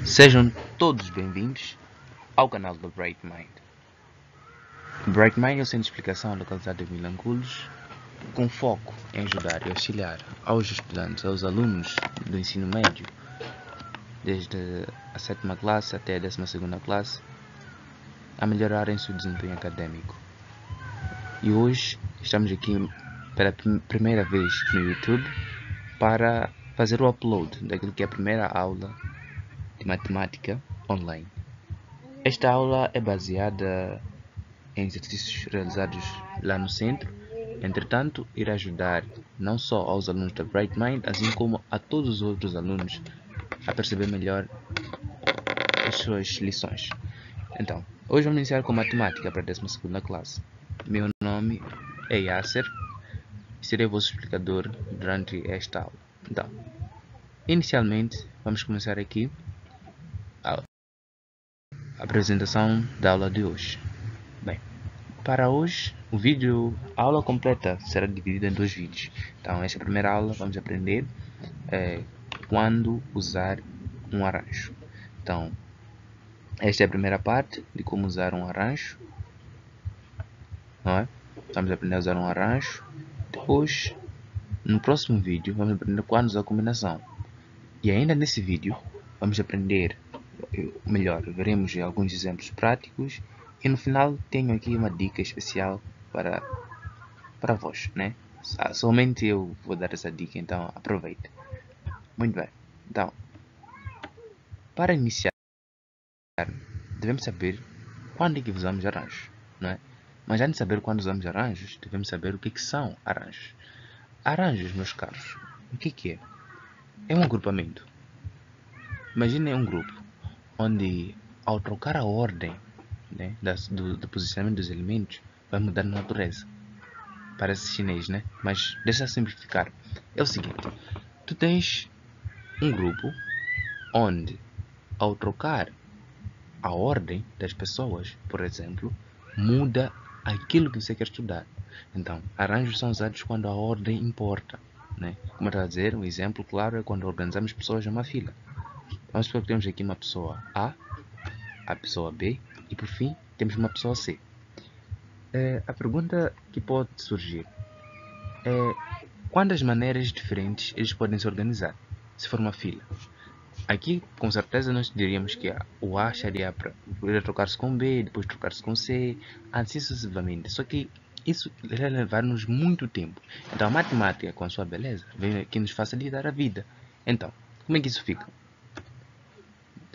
Sejam todos bem-vindos ao canal do Bright Mind. Bright Mind é o centro de explicação localizado em Vilanculos, com foco em ajudar e auxiliar aos estudantes, aos alunos do ensino médio, desde a 7ª classe até a 12ª classe, a melhorarem seu desempenho acadêmico. E hoje estamos aqui pela primeira vez no YouTube para fazer o upload daquilo que é a primeira aula de matemática online. Esta aula é baseada em exercícios realizados lá no centro, entretanto, irá ajudar não só aos alunos da Bright Mind, assim como a todos os outros alunos a perceber melhor as suas lições. Então, hoje vamos iniciar com matemática para a 12ª classe. Meu nome é Yasser e serei o vosso explicador durante esta aula. Então, inicialmente, vamos começar aqui a apresentação da aula de hoje. Bem, para hoje, a aula completa será dividida em 2 vídeos. Então, esta primeira aula vamos aprender quando usar um arranjo. Então, esta é a primeira parte de como usar um arranjo. Não é? Vamos aprender a usar um arranjo. Depois, no próximo vídeo, vamos aprender quando usar a combinação. E ainda nesse vídeo, vamos aprender, veremos alguns exemplos práticos. E no final, tenho aqui uma dica especial para vós, né? Somente eu vou dar essa dica, então aproveite. Muito bem. Então, para iniciar, devemos saber quando é que usamos arranjos, não é? Mas antes de saber quando usamos arranjos, devemos saber o que são arranjos. Arranjos, meus caros, o que é? É um agrupamento. Imaginem um grupo onde, ao trocar a ordem, né, do posicionamento dos elementos, vai mudar a natureza. Parece chinês, né? Mas deixa eu simplificar. É o seguinte: tu tens um grupo onde, ao trocar a ordem das pessoas, por exemplo, muda aquilo que você quer estudar. Então, arranjos são usados quando a ordem importa, né? Como eu estava a dizer, um exemplo claro é quando organizamos pessoas em uma fila. Vamos supor que temos aqui uma pessoa a pessoa B e, por fim, temos uma pessoa C. A pergunta que pode surgir é quantas maneiras diferentes eles podem se organizar, se for uma fila. Aqui, com certeza, nós diríamos que o A estaria para trocar-se com B, depois trocar-se com C, assim sucessivamente. Só que isso irá levar-nos muito tempo. Então, a matemática, com a sua beleza, vem aqui nos facilitar a vida. Então, como é que isso fica?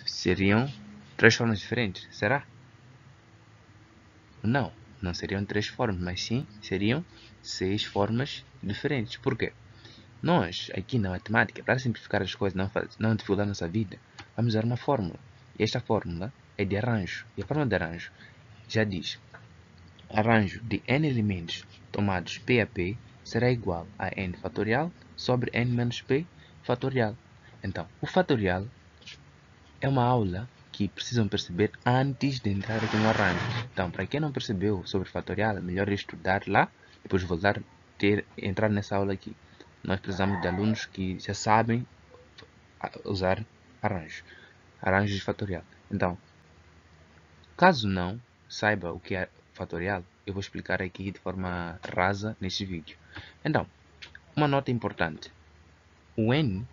Seriam 3 formas diferentes, será? Não, não seriam 3 formas, mas sim seriam 6 formas diferentes. Por quê? Nós, aqui na matemática, para simplificar as coisas, não dificultar a nossa vida, vamos usar uma fórmula. E esta fórmula é de arranjo. E a fórmula de arranjo já diz: arranjo de n elementos tomados P a P será igual a n fatorial sobre n menos P fatorial. Então, o fatorial é uma aula que precisam perceber antes de entrar aqui no arranjo. Então, para quem não percebeu sobre fatorial, é melhor estudar lá, depois voltar entrar nessa aula aqui. Nós precisamos de alunos que já sabem usar arranjos de fatorial. Então, caso não saiba o que é fatorial, eu vou explicar aqui de forma rasa neste vídeo. Então, uma nota importante: o n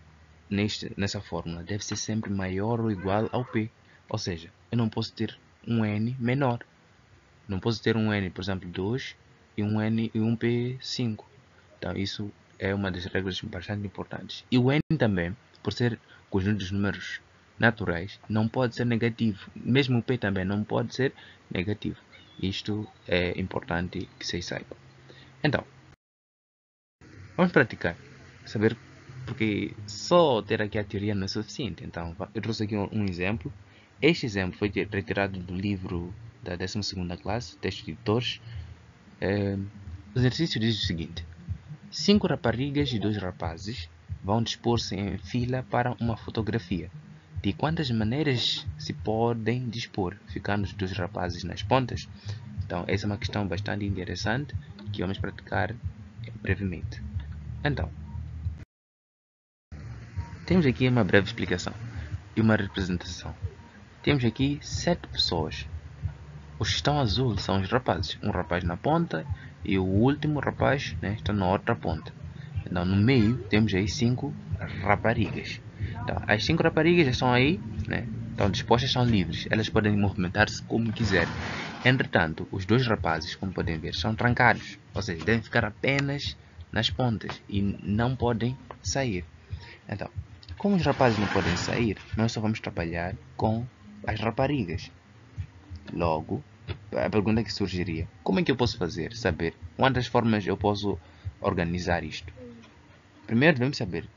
nessa fórmula deve ser sempre maior ou igual ao p. Ou seja, eu não posso ter um n menor. Não posso ter um n, por exemplo, 2 e um p 5. Então, isso é uma das regras bastante importantes. E o n também, por ser conjunto dos números naturais, não pode ser negativo. Mesmo o p também não pode ser negativo. Isto é importante que vocês saibam. Então, vamos praticar. Saber, porque só ter aqui a teoria não é suficiente. Então, eu trouxe aqui um exemplo. Este exemplo foi retirado do livro da 12ª classe, texto de editores. O exercício diz o seguinte: 5 raparigas e 2 rapazes vão dispor-se em fila para uma fotografia. De quantas maneiras se podem dispor, ficando os 2 rapazes nas pontas? Então, essa é uma questão bastante interessante que vamos praticar brevemente. Então, temos aqui uma breve explicação. e uma representação. Temos aqui 7 pessoas. Os que estão azul são os rapazes. Um rapaz na ponta e o último rapaz, né, está na outra ponta. Então, no meio temos aí 5 raparigas. Então, as 5 raparigas estão aí, né, estão dispostas, estão livres. Elas podem movimentar-se como quiserem. Entretanto, os 2 rapazes, como podem ver, são trancados. Ou seja, devem ficar apenas nas pontas e não podem sair. Então, como os rapazes não podem sair, nós só vamos trabalhar com as raparigas. Logo, a pergunta que surgiria: como é que eu posso saber quantas formas eu posso organizar isto? Primeiro devemos saber,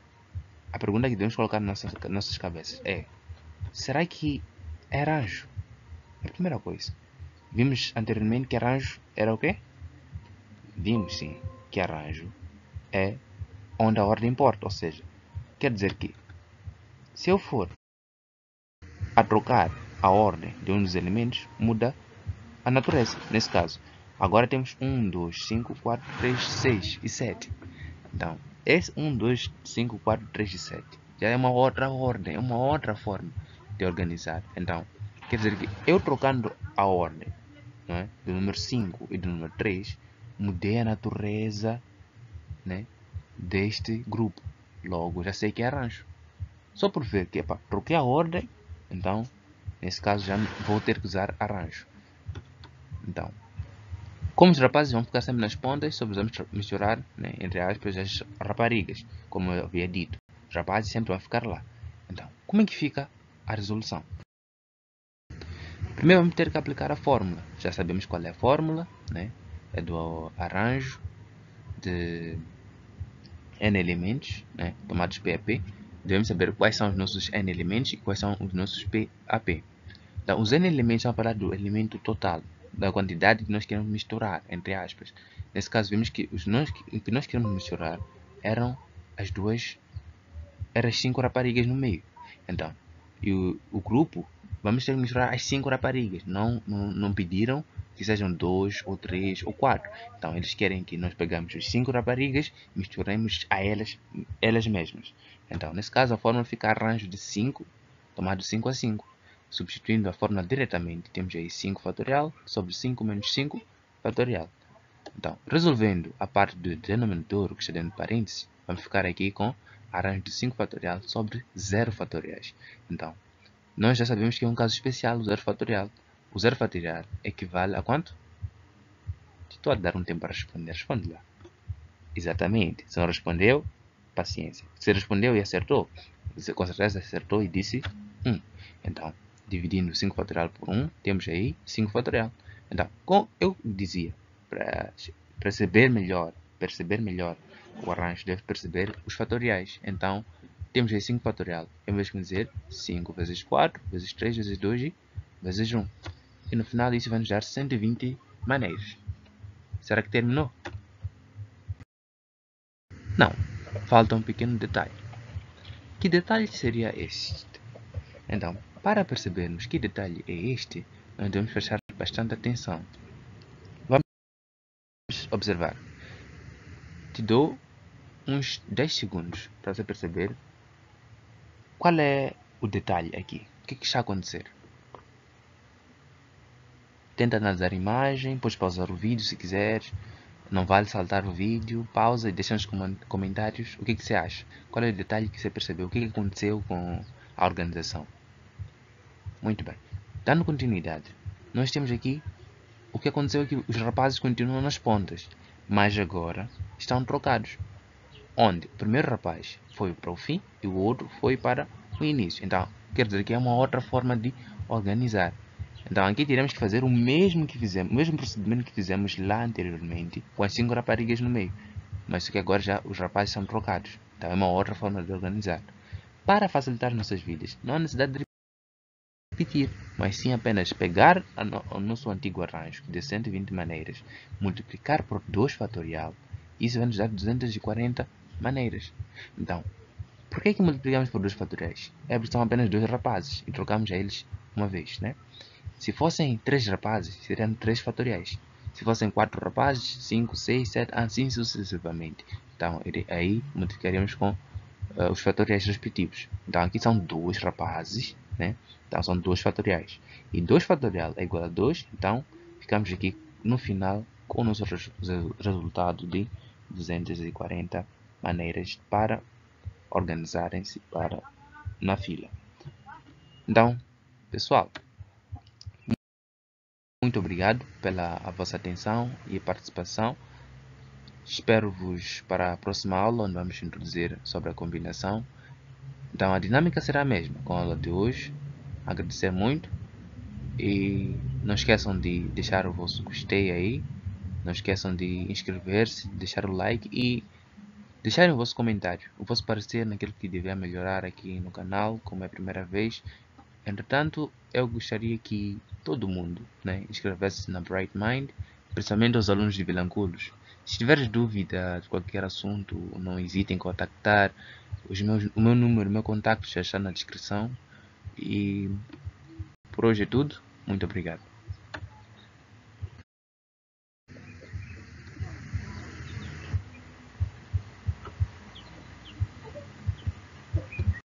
a pergunta que devemos colocar nas nossas cabeças é: será que é arranjo? É a primeira coisa. Vimos anteriormente que arranjo era o quê? Vimos sim que arranjo é onde a ordem importa, ou seja, quer dizer que se eu for a trocar a ordem de um dos elementos, muda a natureza. Nesse caso, agora temos 1, 2, 5, 4, 3, 6 e 7. Então, esse 1, 2, 5, 4, 3 e 7 já é uma outra ordem, é uma outra forma de organizar. Então, quer dizer que eu trocando a ordem, não é, do número 5 e do número 3, mudei a natureza, né, deste grupo. Logo, já sei que é arranjo. Só por ver que troquei a ordem, então, nesse caso, já vou ter que usar arranjo. Então, como os rapazes vão ficar sempre nas pontas, só precisamos misturar, né, entre aspas, as raparigas. Como eu havia dito, os rapazes sempre vão ficar lá. Então, como é que fica a resolução? Primeiro vamos ter que aplicar a fórmula. Já sabemos qual é a fórmula, né? É do arranjo de n elementos, né, tomados P a P. Devemos saber quais são os nossos n elementos e quais são os nossos P a P. Então, os n elementos são falar do elemento total, da quantidade que nós queremos misturar, entre aspas. Nesse caso, vimos que o que nós queremos misturar eram as 5 raparigas no meio. Então, e o grupo, vamos ter que misturar as 5 raparigas. Não pediram que sejam 2 ou 3 ou 4. Então, eles querem que nós pegamos as 5 raparigas e misturemos a elas mesmas. Então, nesse caso, a fórmula fica arranjo de 5, tomado 5 a 5. Substituindo a fórmula diretamente, temos aí 5 fatorial sobre 5 menos 5 fatorial. Então, resolvendo a parte do denominador, que está dentro de parênteses, vamos ficar aqui com arranjo de 5 fatorial sobre 0 fatoriais. Então, nós já sabemos que é um caso especial o 0 fatorial. O 0 fatorial equivale a quanto? Estou a dar um tempo para responder. Responde lá. Exatamente. Se não respondeu, paciência. Se respondeu e acertou, você com certeza acertou e disse 1. Então, dividindo 5 fatorial por 1, temos aí 5 fatorial. Então, como eu dizia, para perceber melhor o arranjo, deve perceber os fatoriais. Então, temos aí 5 fatorial. Em vez de dizer 5 vezes 4, vezes 3, vezes 2 e vezes 1. E no final isso vai nos dar 120 maneiras. Será que terminou? Não. Falta um pequeno detalhe. Que detalhe seria este? Então, para percebermos que detalhe é este, nós devemos prestar bastante atenção. Vamos observar. Te dou uns 10 segundos para você perceber qual é o detalhe aqui. O que está a acontecer? Tenta analisar a imagem, depois pausar o vídeo se quiseres. Não vale saltar o vídeo, pausa e deixa nos comentários o que você acha. Qual é o detalhe que você percebeu? O que aconteceu com a organização? Muito bem. Dando continuidade, nós temos aqui o que aconteceu aqui. Os rapazes continuam nas pontas, mas agora estão trocados. Onde o primeiro rapaz foi para o fim e o outro foi para o início. Então, quer dizer que é uma outra forma de organizar. Então, aqui teremos que fazer o mesmo procedimento que fizemos lá anteriormente, com as 5 raparigas no meio. Mas só que agora já os rapazes são trocados. Então, é uma outra forma de organizar. Para facilitar nossas vidas, não há necessidade de repetir, mas sim apenas pegar o nosso antigo arranjo de 120 maneiras, multiplicar por 2 fatorial, isso vai nos dar 240 maneiras. Então, por que multiplicamos por 2 fatoriais? É porque são apenas 2 rapazes e trocamos a eles uma vez, né? Se fossem 3 rapazes, seriam 3 fatoriais. Se fossem 4 rapazes, 5, 6, 7, assim sucessivamente. Então, aí multiplicaríamos com os fatoriais respectivos. Então aqui são 2 rapazes, né? Então são 2 fatoriais. E 2 fatorial é igual a 2, então ficamos aqui no final com o nosso resultado de 240 maneiras para organizarem-se na fila. Então, pessoal, muito obrigado pela vossa atenção e participação. Espero-vos para a próxima aula, onde vamos introduzir sobre a combinação. Então, a dinâmica será a mesma com a aula de hoje. Agradecer muito e não esqueçam de deixar o vosso gostei aí. Não esqueçam de inscrever-se, deixar o like e deixarem o vosso comentário, o vosso parecer naquilo que dever melhorar aqui no canal, como é a primeira vez. Entretanto, eu gostaria que todo mundo, né, inscrevesse na Bright Mind, principalmente os alunos de Vilanculos. Se tiveres dúvida de qualquer assunto, não hesitem em contactar. O meu número, o meu contato já está na descrição. E por hoje é tudo. Muito obrigado.